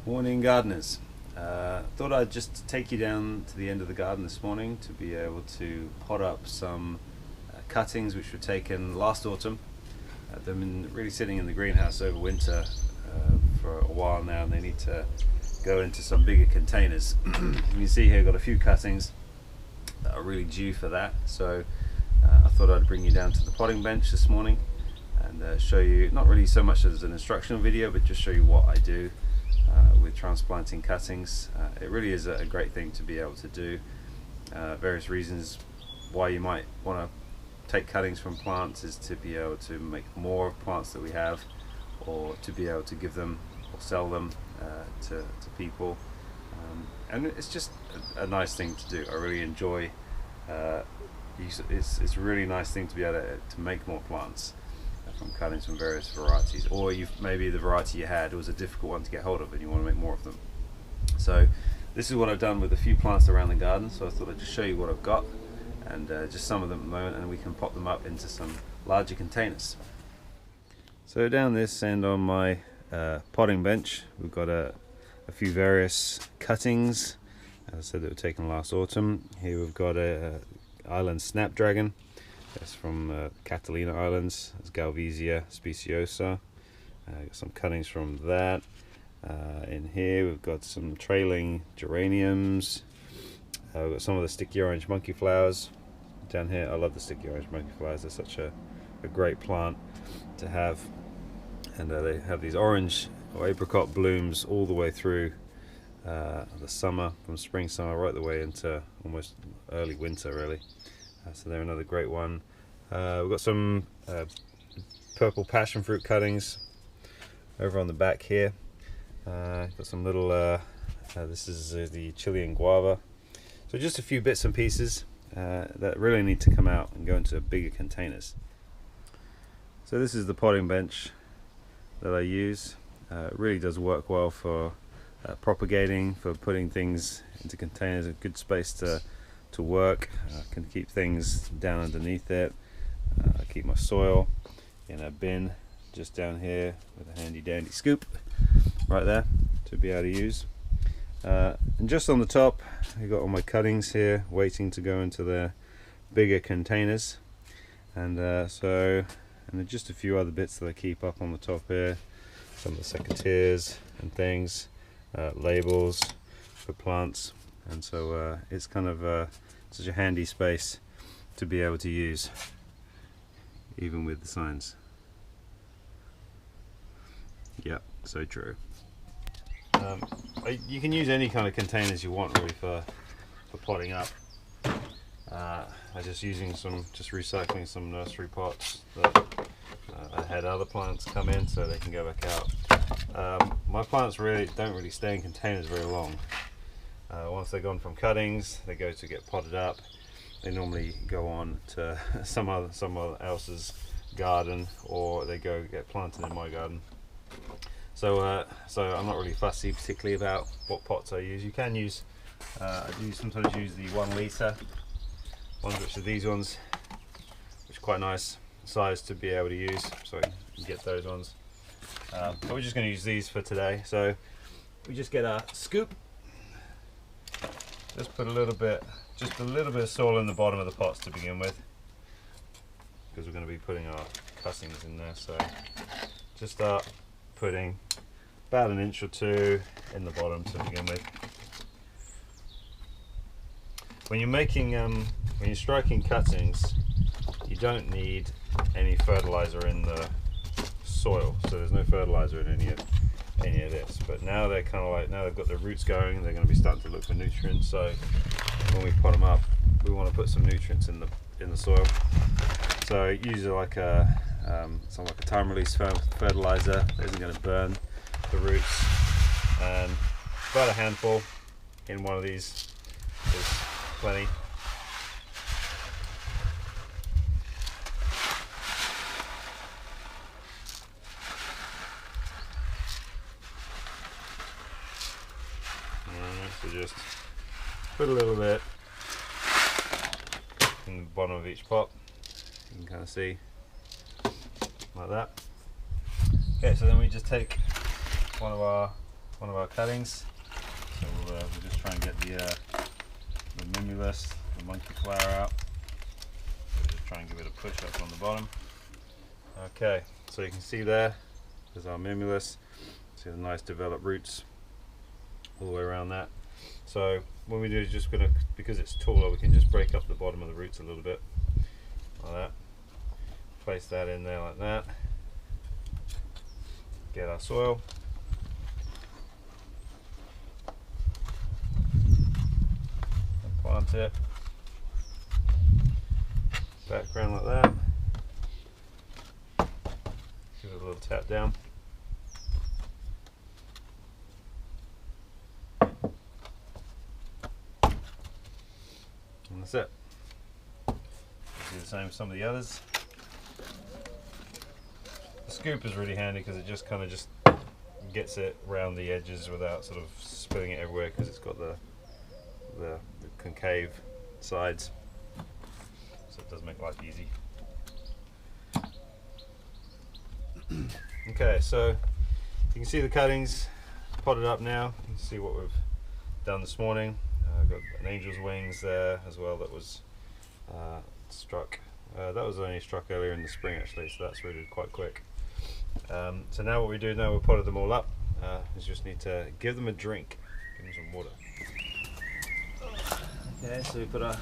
Morning gardeners. Thought I'd just take you down to the end of the garden this morning to be able to pot up some cuttings which were taken last autumn. They've been really sitting in the greenhouse over winter for a while now, and they need to go into some bigger containers. You can see here I've got a few cuttings that are really due for that, so I thought I'd bring you down to the potting bench this morning and show you, not really so much as an instructional video, but just show you what I do with transplanting cuttings. It really is a great thing to be able to do. Various reasons why you might want to take cuttings from plants is to be able to make more of plants that we have, or to be able to give them or sell them to people. And it's just a nice thing to do. I really enjoy it's a really nice thing to be able to make more plants from cuttings from various varieties, or maybe the variety you had was a difficult one to get hold of and you want to make more of them. So this is what I've done with a few plants around the garden, so I thought I'd just show you what I've got and just some of them at the moment, and we can pop them up into some larger containers. So down this end on my potting bench we've got a few various cuttings, as I said, that were taken last autumn. Here we've got a island snapdragon. That's from Catalina Islands. It's Galvesia speciosa. Got some cuttings from that. In here we've got some trailing geraniums. We've got some of the sticky orange monkey flowers down here. I love the sticky orange monkey flowers. They're such a great plant to have, and they have these orange or apricot blooms all the way through the summer, from spring, summer, right the way into almost early winter, really. So they're another great one. We've got some purple passion fruit cuttings over on the back here. Got some little, this is the Chilean guava. So just a few bits and pieces that really need to come out and go into bigger containers. So this is the potting bench that I use. It really does work well for propagating, for putting things into containers. A good space to work. Can keep things down underneath it. Keep my soil in a bin just down here with a handy dandy scoop right there to be able to use. And just on the top I've got all my cuttings here waiting to go into their bigger containers, and and then just a few other bits that I keep up on the top here, some of the secateurs and things, labels for plants, and so it's kind of such a handy space to be able to use, even with the signs. Yep, so true. You can use any kind of containers you want, really, for potting up. I'm just recycling some nursery pots that I had other plants come in so they can go back out. My plants don't really stay in containers very long. Once they're gone from cuttings, they go to get potted up. They normally go on to someone else's garden, or they go get planted in my garden. So I'm not really fussy particularly about what pots I use. You can use, I do sometimes use the 1 litre ones, which are these ones, which are quite nice size to be able to use, so you can get those ones. But we're just going to use these for today. So we just get a scoop, just put just a little bit of soil in the bottom of the pots to begin with, because we're going to be putting our cuttings in there. So just start putting about 1 inch or 2 in the bottom to begin with. When you're striking cuttings, you don't need any fertilizer in the soil, so there's no fertilizer in any of this. But now they're kind of like, now they've got their roots going, they're going to be starting to look for nutrients. So when we pot them up, we want to put some nutrients in the soil. So usually like something like a time release fertilizer that isn't going to burn the roots, and about a handful in one of these is plenty. So just put a little bit in the bottom of each pot. You can kind of see like that. Okay, so then we just take one of our one of our cuttings. So we'll just try and get the mimulus, the monkey flower out. We'll just try and give it a push up on the bottom. Okay, so you can see there's our mimulus. See the nice developed roots all the way around that. So what we do is just gonna, because it's taller, we can just break up the bottom of the roots a little bit, like that. Place that in there like that. Get our soil. And plant it. Background like that. Give it a little tap down. And that's it. Do the same with some of the others. The scoop is really handy because it just kind of gets it around the edges without sort of spilling it everywhere, because it's got the concave sides, so it does make life easy. Okay, so you can see the cuttings potted up now. You can see what we've done this morning. I've got an angel's wings there as well that was struck. That was only struck earlier in the spring actually, so that's rooted quite quick. So now what we do, now we've potted them all up, is just need to give them a drink, give them some water. Okay, so we put our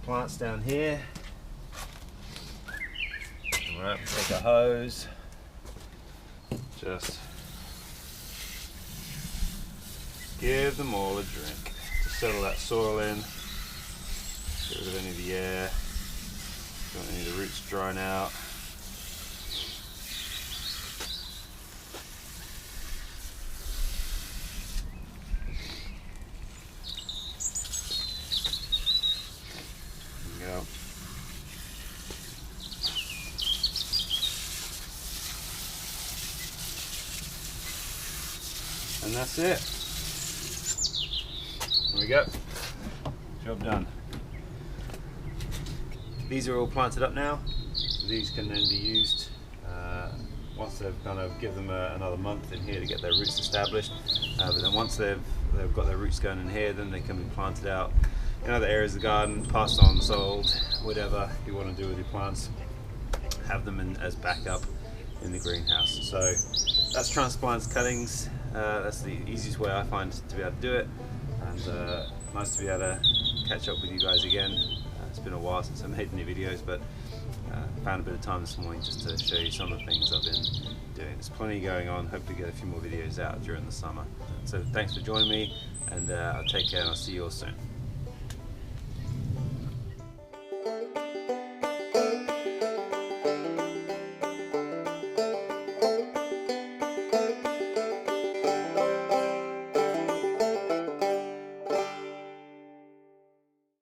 plants down here. Alright, take our hose, just give them all a drink to settle that soil in, get rid of any of the air, don't want any of the roots drying out. There we go. And that's it. There we go. Job done. These are all planted up now. These can then be used once they've kind of give them another month in here to get their roots established. But then once they've got their roots going in here, then they can be planted out in other areas of the garden, passed on, sold, whatever you want to do with your plants. Have them in as backup in the greenhouse. So that's Transplanting Cuttings. That's the easiest way I find to be able to do it, and nice to be able to catch up with you guys again. It's been a while since I made any videos, but found a bit of time this morning just to show you some of the things I've been doing. There's plenty going on. Hopefully get a few more videos out during the summer. So thanks for joining me, and I'll take care and I'll see you all soon.